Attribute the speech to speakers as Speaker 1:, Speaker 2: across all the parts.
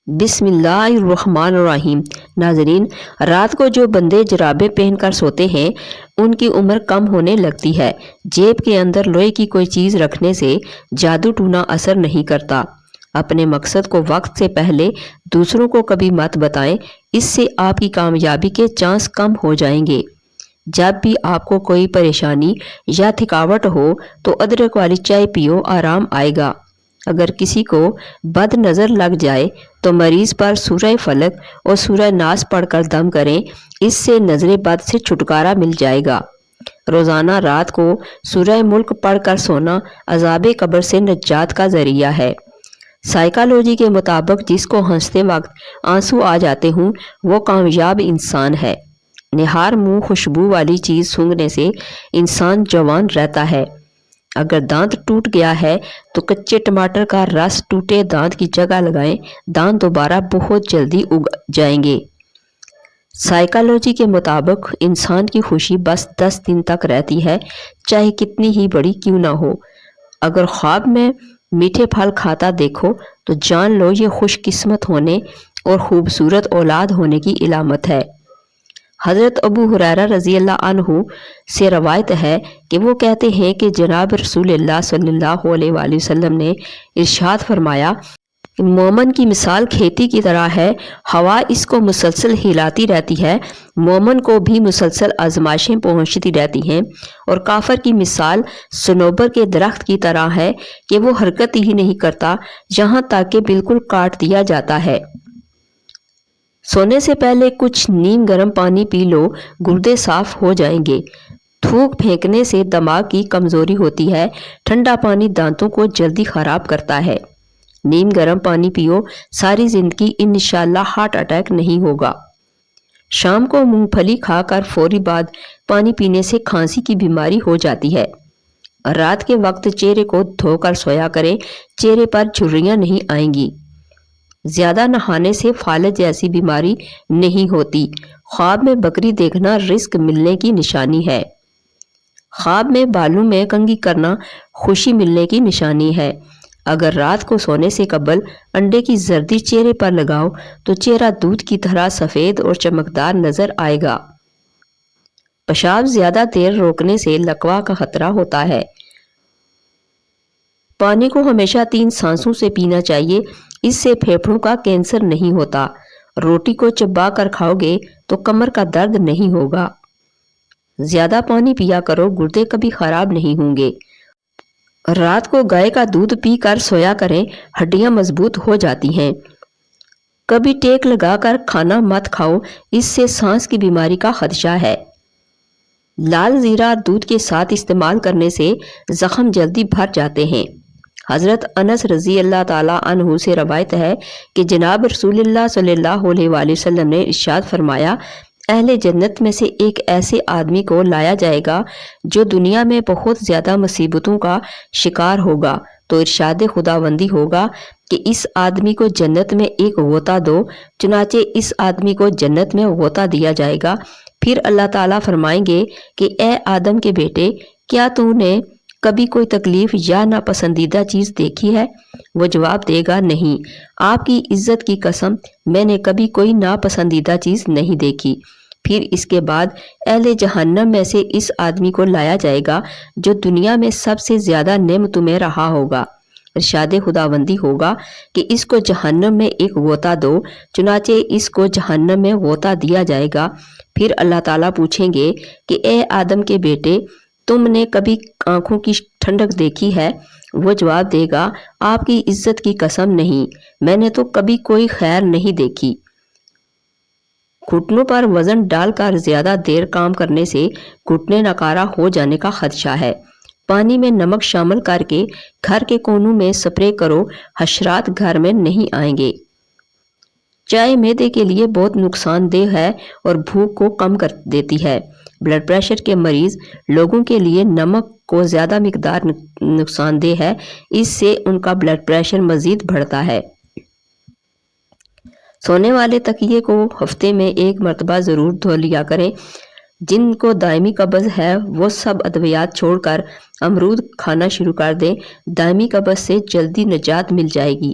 Speaker 1: بسم اللہ الرحمن الرحیم۔ ناظرین، رات کو جو بندے جرابیں پہن کر سوتے ہیں ان کی عمر کم ہونے لگتی ہے۔ جیب کے اندر لوہے کی کوئی چیز رکھنے سے جادو ٹونا اثر نہیں کرتا۔ اپنے مقصد کو وقت سے پہلے دوسروں کو کبھی مت بتائیں، اس سے آپ کی کامیابی کے چانس کم ہو جائیں گے۔ جب بھی آپ کو کوئی پریشانی یا تھکاوٹ ہو تو ادرک والی چائے پیو، آرام آئے گا۔ اگر کسی کو بد نظر لگ جائے تو مریض پر سورہ فلق اور سورہ ناس پڑھ کر دم کریں، اس سے نظر بد سے چھٹکارا مل جائے گا۔ روزانہ رات کو سورہ ملک پڑھ کر سونا عذاب قبر سے نجات کا ذریعہ ہے۔ سائیکالوجی کے مطابق جس کو ہنستے وقت آنسو آ جاتے ہوں وہ کامیاب انسان ہے۔ نہار منہ خوشبو والی چیز سونگھنے سے انسان جوان رہتا ہے۔ اگر دانت ٹوٹ گیا ہے تو کچے ٹماٹر کا رس ٹوٹے دانت کی جگہ لگائیں، دانت دوبارہ بہت جلدی اگ جائیں گے۔ سائیکالوجی کے مطابق انسان کی خوشی بس 10 دن تک رہتی ہے، چاہے کتنی ہی بڑی کیوں نہ ہو۔ اگر خواب میں میٹھے پھل کھاتا دیکھو تو جان لو یہ خوش قسمت ہونے اور خوبصورت اولاد ہونے کی علامت ہے۔ حضرت ابو ہریرہ رضی اللہ عنہ سے روایت ہے کہ وہ کہتے ہیں کہ جناب رسول اللہ صلی اللہ علیہ وآلہ وسلم نے ارشاد فرمایا کہ مومن کی مثال کھیتی کی طرح ہے، ہوا اس کو مسلسل ہلاتی رہتی ہے، مومن کو بھی مسلسل آزمائشیں پہنچتی رہتی ہیں، اور کافر کی مثال صنوبر کے درخت کی طرح ہے کہ وہ حرکت ہی نہیں کرتا یہاں تک کہ بالکل کاٹ دیا جاتا ہے۔ سونے سے پہلے کچھ نیم گرم پانی پی لو، گردے صاف ہو جائیں گے۔ تھوک پھینکنے سے دماغ کی کمزوری ہوتی ہے، ٹھنڈا پانی دانتوں کو جلدی خراب کرتا ہے۔ نیم گرم پانی پیو، ساری زندگی انشاءاللہ ہارٹ اٹیک نہیں ہوگا۔ شام کو مونگ پھلی کھا کر فوری بعد پانی پینے سے کھانسی کی بیماری ہو جاتی ہے۔ رات کے وقت چہرے کو دھو کر سویا کریں، چہرے پر جھریاں نہیں آئیں گی۔ زیادہ نہانے سے فالج جیسی بیماری نہیں ہوتی۔ خواب میں بکری دیکھنا رزق ملنے کی نشانی ہے۔ خواب میں بالوں میں کنگھی کرنا خوشی ملنے کی نشانی ہے۔ اگر رات کو سونے سے قبل انڈے کی زردی چہرے پر لگاؤ تو چہرہ دودھ کی طرح سفید اور چمکدار نظر آئے گا۔ پیشاب زیادہ دیر روکنے سے لقوا کا خطرہ ہوتا ہے۔ پانی کو ہمیشہ 3 سانسوں سے پینا چاہیے، اس سے پھیپھڑوں کا کینسر نہیں ہوتا۔ روٹی کو چبا کر کھاؤ گے تو کمر کا درد نہیں ہوگا۔ زیادہ پانی پیا کرو، گردے کبھی خراب نہیں ہوں گے۔ رات کو گائے کا دودھ پی کر سویا کریں، ہڈیاں مضبوط ہو جاتی ہیں۔ کبھی ٹیک لگا کر کھانا مت کھاؤ، اس سے سانس کی بیماری کا خدشہ ہے۔ لال زیرہ دودھ کے ساتھ استعمال کرنے سے زخم جلدی بھر جاتے ہیں۔ حضرت انس رضی اللہ تعالی عنہ سے روایت ہے کہ جناب رسول اللہ صلی اللہ علیہ وآلہ وسلم نے ارشاد فرمایا، اہل جنت میں سے ایک ایسے آدمی کو لایا جائے گا جو دنیا میں بہت زیادہ مصیبتوں کا شکار ہوگا، تو ارشاد خداوندی ہوگا کہ اس آدمی کو جنت میں ایک غوطہ دو، چنانچہ اس آدمی کو جنت میں غوطہ دیا جائے گا۔ پھر اللہ تعالیٰ فرمائیں گے کہ اے آدم کے بیٹے، کیا تو نے کبھی کوئی تکلیف یا ناپسندیدہ چیز دیکھی ہے؟ وہ جواب دے گا، نہیں، آپ کی عزت کی قسم میں نے کبھی کوئی ناپسندیدہ چیز نہیں دیکھی۔ پھر اس کے بعد اہل جہنم میں سے اس آدمی کو لایا جائے گا جو دنیا میں سب سے زیادہ نعمتوں میں رہا ہوگا۔ ارشاد خداوندی ہوگا کہ اس کو جہنم میں ایک غوطہ دو، چنانچہ اس کو جہنم میں غوطہ دیا جائے گا۔ پھر اللہ تعالیٰ پوچھیں گے کہ اے آدم کے بیٹے، تم نے کبھی آنکھوں کی ٹھنڈک دیکھی ہے؟ وہ جواب دے گا، آپ کی عزت کی قسم نہیں، میں نے تو کبھی کوئی خیر نہیں دیکھی۔ گھٹنوں پر وزن ڈال کر زیادہ دیر کام کرنے سے گھٹنے ناکارہ ہو جانے کا خدشہ ہے۔ پانی میں نمک شامل کر کے گھر کے کونوں میں سپرے کرو، حشرات گھر میں نہیں آئیں گے۔ چائے معدے کے لیے بہت نقصان دہ ہے اور بھوک کو کم کر دیتی ہے۔ بلڈ پریشر کے مریض لوگوں کے لیے نمک کو زیادہ مقدار نقصان دہ ہے، اس سے ان کا بلڈ پریشر مزید بڑھتا ہے۔ سونے والے تکیے کو ہفتے میں 1 مرتبہ ضرور دھو لیا کریں۔ جن کو دائمی قبض ہے وہ سب ادویات چھوڑ کر امرود کھانا شروع کر دیں، دائمی قبض سے جلدی نجات مل جائے گی۔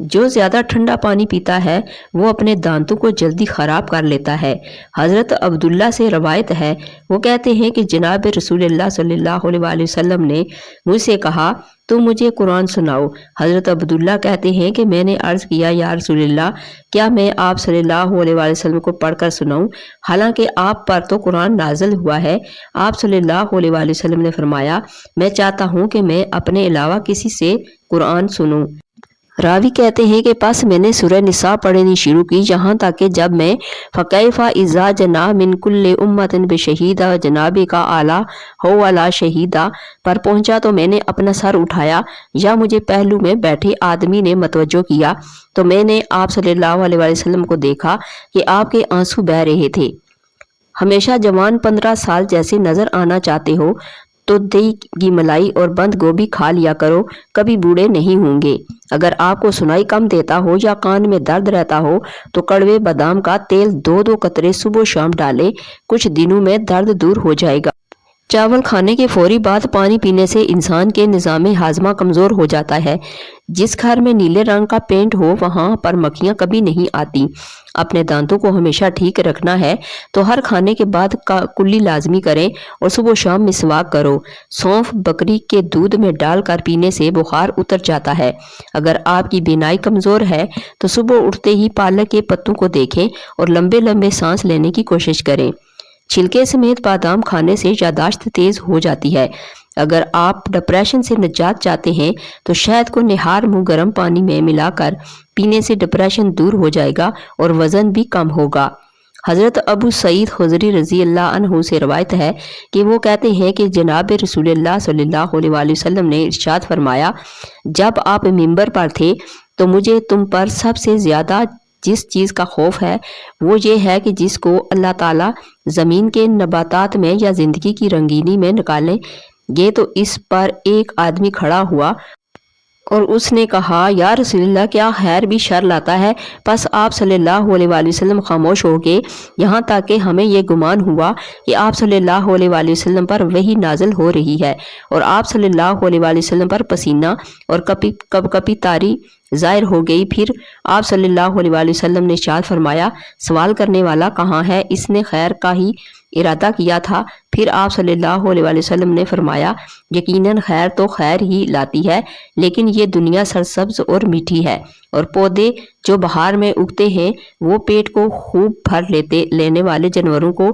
Speaker 1: جو زیادہ ٹھنڈا پانی پیتا ہے وہ اپنے دانتوں کو جلدی خراب کر لیتا ہے۔ حضرت عبداللہ سے روایت ہے، وہ کہتے ہیں کہ جناب رسول اللہ صلی اللہ علیہ وآلہ وسلم نے مجھ سے کہا تم مجھے قرآن سناؤ۔ حضرت عبداللہ کہتے ہیں کہ میں نے عرض کیا یا رسول اللہ کیا میں آپ صلی اللہ علیہ وآلہ وسلم کو پڑھ کر سناؤں، حالانکہ آپ پر تو قرآن نازل ہوا ہے۔ آپ صلی اللہ علیہ وآلہ وسلم نے فرمایا میں چاہتا ہوں کہ میں اپنے علاوہ کسی سے قرآن سنوں۔ راوی کہتے ہیں کہ پس میں نے سورہ نساء پڑھنی شروع کی، یہاں تک کہ جب میں فَكَيْفَ إِذَا جَنَا مِن كُلِّ أُمَّةٍ بِشَهِيدٍ جنابِ کا اعلیٰ ہو والا شہیدہ پر پہنچا تو میں نے اپنا سر اٹھایا یا مجھے پہلو میں بیٹھے آدمی نے متوجہ کیا تو میں نے آپ صلی اللہ علیہ وآلہ وسلم کو دیکھا کہ آپ کے آنسو بہہ رہے تھے۔ ہمیشہ جوان 15 سال جیسے نظر آنا چاہتے ہو تو دہی کی ملائی اور بند گوبھی کھا لیا کرو، کبھی بوڑھے نہیں ہوں گے۔ اگر آپ کو سنائی کم دیتا ہو یا کان میں درد رہتا ہو تو کڑوے بادام کا تیل 2 قطرے صبح و شام ڈالیں، کچھ دنوں میں درد دور ہو جائے گا۔ چاول کھانے کے فوری بعد پانی پینے سے انسان کے نظام ہاضمہ کمزور ہو جاتا ہے۔ جس گھر میں نیلے رنگ کا پینٹ ہو وہاں پر مکھیاں کبھی نہیں آتی۔ اپنے دانتوں کو ہمیشہ ٹھیک رکھنا ہے تو ہر کھانے کے بعد کلی لازمی کریں اور صبح و شام مسواک کرو۔ سونف بکری کے دودھ میں ڈال کر پینے سے بخار اتر جاتا ہے۔ اگر آپ کی بینائی کمزور ہے تو صبح اٹھتے ہی پالک کے پتوں کو دیکھیں اور لمبے لمبے سانس لینے کی کوشش کریں۔ چھلکے سمیت بادام کھانے سے یادداشت تیز ہو جاتی ہے۔ اگر آپ ڈپریشن سے نجات چاہتے ہیں تو شہد کو نہار منہ گرم پانی میں ملا کر پینے سے ڈپریشن دور ہو جائے گا اور وزن بھی کم ہوگا۔ حضرت ابو سعید خدری رضی اللہ عنہ سے روایت ہے کہ وہ کہتے ہیں کہ جناب رسول اللہ صلی اللہ علیہ وآلہ وسلم نے ارشاد فرمایا جب آپ ممبر پر تھے تو مجھے تم پر سب سے زیادہ جس چیز کا خوف ہے وہ یہ ہے کہ جس کو اللہ تعالیٰ زمین کے نباتات میں یا زندگی کی رنگینی میں نکالیں گے تو اس پر ایک آدمی کھڑا ہوا اور اس نے کہا یا رسول اللہ کیا خیر بھی شر لاتا ہے؟ پس آپ صلی اللہ علیہ وآلہ وسلم خاموش ہو گئے یہاں تک کہ ہمیں یہ گمان ہوا کہ آپ صلی اللہ علیہ وآلہ وسلم پر وحی نازل ہو رہی ہے اور آپ صلی اللہ علیہ وآلہ وسلم پر پسینہ اور کپی تاری ظاہر ہو گئی۔ پھر آپ صلی اللہ علیہ وآلہ وسلم نے ارشاد فرمایا سوال کرنے والا کہاں ہے؟ اس نے خیر کا ہی ارادہ کیا تھا۔ پھر آپ صلی اللہ علیہ وآلہ وسلم نے فرمایا یقیناً خیر تو خیر ہی لاتی ہے لیکن یہ دنیا سرسبز اور میٹھی ہے اور پودے جو بہار میں اگتے ہیں وہ پیٹ کو خوب بھر لینے والے جانوروں کو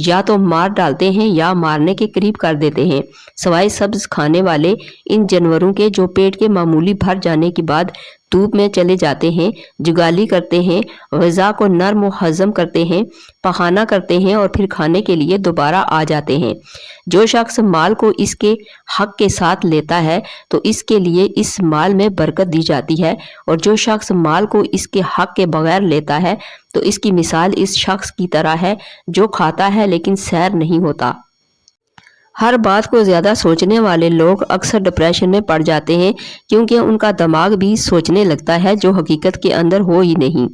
Speaker 1: یا تو مار ڈالتے ہیں یا مارنے کے قریب کر دیتے ہیں، سوائے سبز کھانے والے ان جانوروں کے جو پیٹ کے معمولی بھر جانے کے بعد دھوپ میں چلے جاتے ہیں، جگالی کرتے ہیں، غذا کو نرم و ہضم کرتے ہیں، پخانہ کرتے ہیں اور پھر کھانے کے لیے دوبارہ آ جاتے ہیں۔ جو شخص مال کو اس کے حق کے ساتھ لیتا ہے تو اس کے لیے اس مال میں برکت دی جاتی ہے اور جو شخص مال کو اس کے حق کے بغیر لیتا ہے تو اس کی مثال اس شخص کی طرح ہے جو کھاتا ہے لیکن سیر نہیں ہوتا۔ ہر بات کو زیادہ سوچنے والے لوگ اکثر ڈپریشن میں پڑ جاتے ہیں کیونکہ ان کا دماغ بھی سوچنے لگتا ہے جو حقیقت کے اندر ہو ہی نہیں۔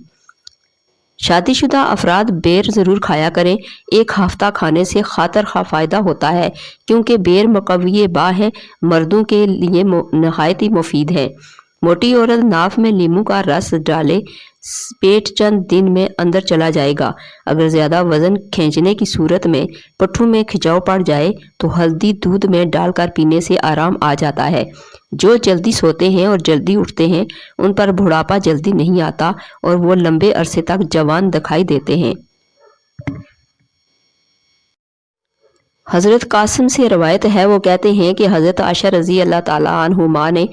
Speaker 1: شادی شدہ افراد بیر ضرور کھایا کریں، ایک ہفتہ کھانے سے خاطر خواہ فائدہ ہوتا ہے کیونکہ بیر مقوی با ہے، مردوں کے لیے نہایت ہی مفید ہے۔ موٹی عورت ناف میں لیموں کا رس ڈالے، پیٹ چند دن میں اندر چلا جائے گا۔ اگر زیادہ وزن کھینچنے کی صورت میں پٹھوں میں کھچاؤ پڑ جائے تو ہلدی دودھ میں ڈال کر پینے سے آرام آ جاتا ہے۔ جو جلدی سوتے ہیں اور جلدی اٹھتے ہیں ان پر بڑھاپا جلدی نہیں آتا اور وہ لمبے عرصے تک جوان دکھائی دیتے ہیں۔ حضرت قاسم سے روایت ہے، وہ کہتے ہیں کہ حضرت عائشہ رضی اللہ تعالیٰ عنہما نے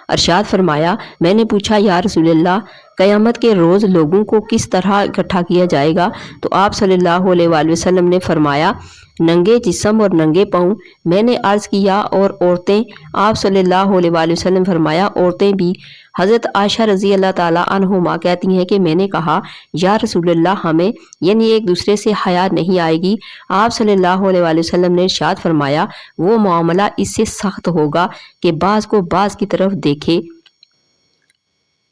Speaker 1: ارشاد فرمایا میں نے پوچھا یا رسول اللہ قیامت کے روز لوگوں کو کس طرح اکٹھا کیا جائے گا؟ تو آپ صلی اللہ علیہ وآلہ وسلم نے فرمایا ننگے جسم اور ننگے پاؤں۔ میں نے عرض کیا اور عورتیں؟ آپ صلی اللہ علیہ وآلہ وسلم فرمایا عورتیں بھی۔ حضرت عائشہ رضی اللہ تعالیٰ عنہما کہتی ہیں کہ میں نے کہا یا رسول اللہ ہمیں یعنی ایک دوسرے سے حیا نہیں آئے گی؟ آپ صلی اللہ علیہ وآلہ وسلم نے ارشاد فرمایا وہ معاملہ اس سے سخت ہوگا کہ بعض کو بعض کی طرف دیکھے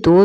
Speaker 1: 2